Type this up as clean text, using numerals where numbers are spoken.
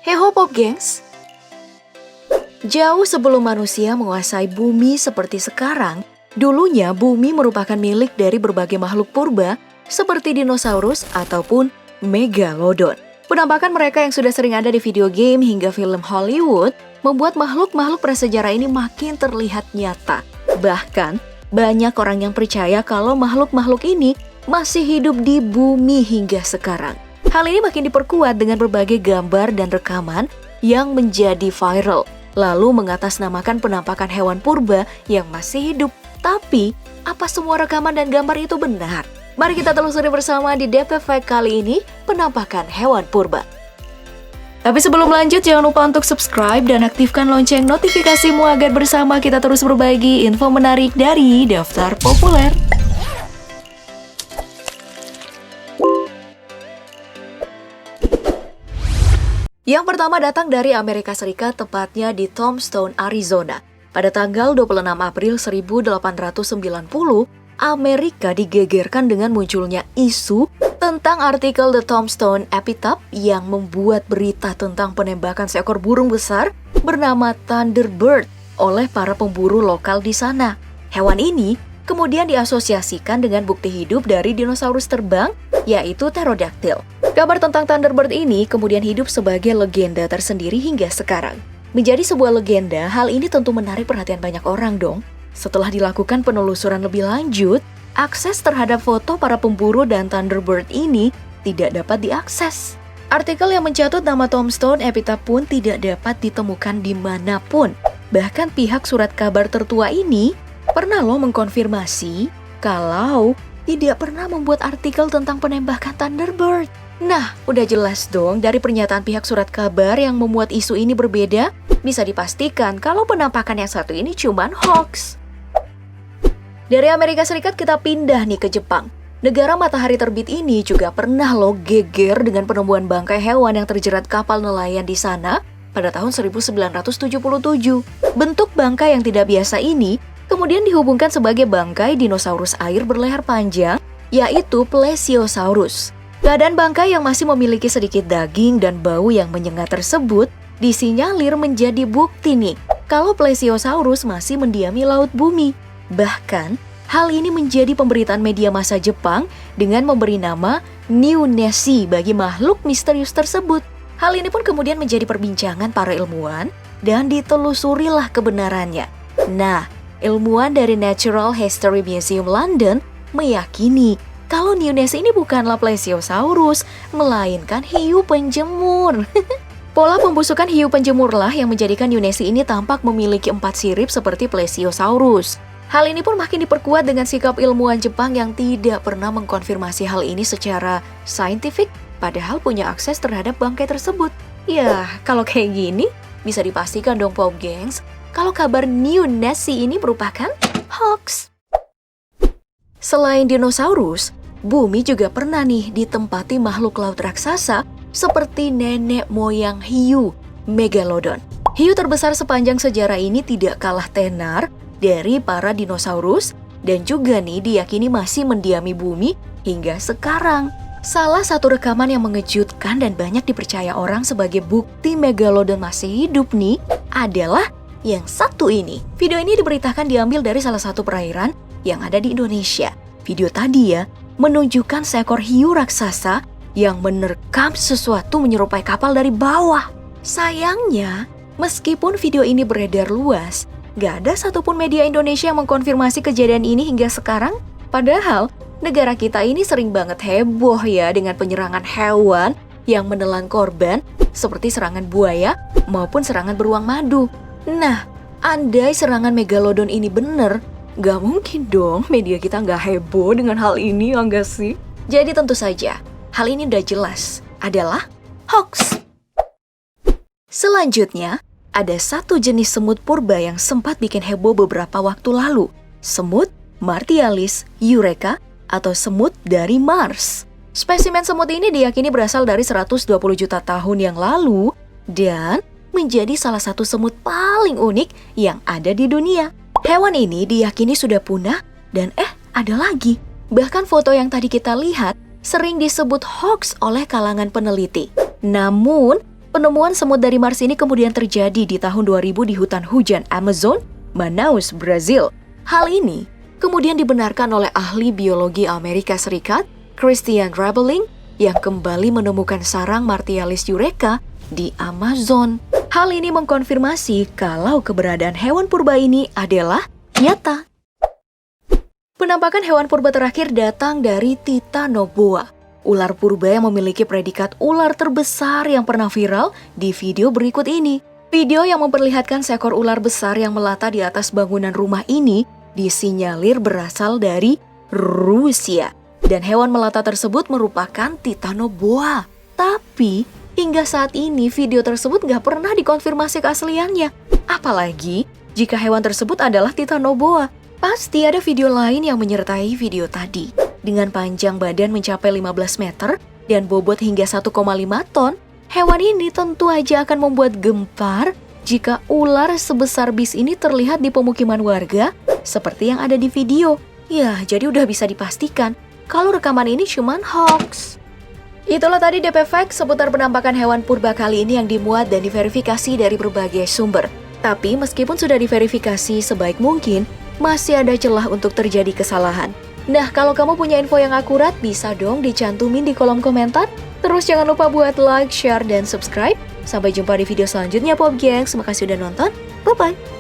Heho Pop Gengs, jauh sebelum manusia menguasai bumi seperti sekarang, dulunya bumi merupakan milik dari berbagai makhluk purba seperti dinosaurus ataupun megalodon. Penampakan mereka yang sudah sering ada di video game hingga film Hollywood membuat makhluk-makhluk prasejarah ini makin terlihat nyata. Bahkan, banyak orang yang percaya kalau makhluk-makhluk ini masih hidup di bumi hingga sekarang. Hal ini makin diperkuat dengan berbagai gambar dan rekaman yang menjadi viral, lalu mengatasnamakan penampakan hewan purba yang masih hidup. Tapi, apa semua rekaman dan gambar itu benar? Mari kita telusuri bersama di DP Fact kali ini, penampakan hewan purba. Tapi sebelum lanjut, jangan lupa untuk subscribe dan aktifkan lonceng notifikasimu agar bersama kita terus berbagi info menarik dari Daftar Populer. Yang pertama datang dari Amerika Serikat, tepatnya di Tombstone, Arizona. Pada tanggal 26 April 1890, Amerika digegerkan dengan munculnya isu tentang artikel The Tombstone Epitaph yang membuat berita tentang penembakan seekor burung besar bernama Thunderbird oleh para pemburu lokal di sana. Hewan ini kemudian diasosiasikan dengan bukti hidup dari dinosaurus terbang, yaitu Pterodactyl. Kabar tentang Thunderbird ini kemudian hidup sebagai legenda tersendiri hingga sekarang. Menjadi sebuah legenda, hal ini tentu menarik perhatian banyak orang dong. Setelah dilakukan penelusuran lebih lanjut, akses terhadap foto para pemburu dan Thunderbird ini tidak dapat diakses. Artikel yang mencatut nama Tombstone Epitaph pun tidak dapat ditemukan dimanapun. Bahkan pihak surat kabar tertua ini pernah loh mengkonfirmasi kalau tidak pernah membuat artikel tentang penembakan Thunderbird. Nah, udah jelas dong dari pernyataan pihak surat kabar yang memuat isu ini berbeda, bisa dipastikan kalau penampakan yang satu ini cuman hoax. Dari Amerika Serikat kita pindah nih ke Jepang. Negara matahari terbit ini juga pernah loh geger dengan penemuan bangkai hewan yang terjerat kapal nelayan di sana pada tahun 1977. Bentuk bangkai yang tidak biasa ini kemudian dihubungkan sebagai bangkai dinosaurus air berleher panjang, yaitu Plesiosaurus. Keadaan bangkai yang masih memiliki sedikit daging dan bau yang menyengat tersebut disinyalir menjadi bukti nih kalau Plesiosaurus masih mendiami laut bumi. Bahkan, hal ini menjadi pemberitaan media massa Jepang dengan memberi nama New Nessie bagi makhluk misterius tersebut. Hal ini pun kemudian menjadi perbincangan para ilmuwan dan ditelusurilah kebenarannya. Nah, ilmuwan dari Natural History Museum London meyakini kalau New Nessie ini bukanlah Plesiosaurus, melainkan hiu penjemur. Pola pembusukan hiu penjemurlah yang menjadikan New Nessie ini tampak memiliki 4 sirip seperti Plesiosaurus. Hal ini pun makin diperkuat dengan sikap ilmuwan Jepang yang tidak pernah mengkonfirmasi hal ini secara saintifik, padahal punya akses terhadap bangkai tersebut. Ya, kalau kayak gini, bisa dipastikan dong Pop Gengs, kalau kabar New Nessie ini merupakan hoax. Selain dinosaurus, bumi juga pernah nih ditempati makhluk laut raksasa seperti nenek moyang hiu, Megalodon. Hiu terbesar sepanjang sejarah ini tidak kalah tenar dari para dinosaurus dan juga nih diyakini masih mendiami bumi hingga sekarang. Salah satu rekaman yang mengejutkan dan banyak dipercaya orang sebagai bukti Megalodon masih hidup nih adalah yang satu ini. Video ini diberitakan diambil dari salah satu perairan yang ada di Indonesia. Video tadi ya menunjukkan seekor hiu raksasa yang menerkam sesuatu menyerupai kapal dari bawah. Sayangnya, meskipun video ini beredar luas, gak ada satupun media Indonesia yang mengkonfirmasi kejadian ini hingga sekarang. Padahal, negara kita ini sering banget heboh ya dengan penyerangan hewan yang menelan korban seperti serangan buaya maupun serangan beruang madu. Nah, andai serangan Megalodon ini bener, gak mungkin dong media kita gak heboh dengan hal ini, ya gak sih? Jadi tentu saja, hal ini udah jelas adalah hoax. Selanjutnya, ada satu jenis semut purba yang sempat bikin heboh beberapa waktu lalu. Semut Martialis eureka atau semut dari Mars. Spesimen semut ini diyakini berasal dari 120 juta tahun yang lalu dan menjadi salah satu semut paling unik yang ada di dunia. Hewan ini diyakini sudah punah dan ada lagi. Bahkan foto yang tadi kita lihat sering disebut hoax oleh kalangan peneliti. Namun, Penemuan semut dari Mars ini kemudian terjadi di tahun 2000 di hutan hujan Amazon, Manaus, Brazil. Hal ini kemudian dibenarkan oleh ahli biologi Amerika Serikat, Christian Rabeling, yang kembali menemukan sarang Martialis eureka di Amazon. Hal ini mengkonfirmasi kalau keberadaan hewan purba ini adalah nyata. Penampakan hewan purba terakhir datang dari Titanoboa, ular purba yang memiliki predikat ular terbesar yang pernah viral di video berikut ini. Video yang memperlihatkan seekor ular besar yang melata di atas bangunan rumah ini disinyalir berasal dari Rusia. Dan hewan melata tersebut merupakan Titanoboa. Tapi hingga saat ini video tersebut nggak pernah dikonfirmasi keasliannya. Apalagi jika hewan tersebut adalah Titanoboa. Pasti ada video lain yang menyertai video tadi. Dengan panjang badan mencapai 15 meter dan bobot hingga 1,5 ton, hewan ini tentu aja akan membuat gempar jika ular sebesar bis ini terlihat di pemukiman warga seperti yang ada di video. Ya, jadi udah bisa dipastikan kalau rekaman ini cuman hoax. Itulah tadi DP Facts seputar penampakan hewan purba kali ini yang dimuat dan diverifikasi dari berbagai sumber. Tapi meskipun sudah diverifikasi sebaik mungkin, masih ada celah untuk terjadi kesalahan. Nah, kalau kamu punya info yang akurat, bisa dong dicantumin di kolom komentar. Terus jangan lupa buat like, share, dan subscribe. Sampai jumpa di video selanjutnya, Pop Gengs. Makasih udah nonton. Bye-bye.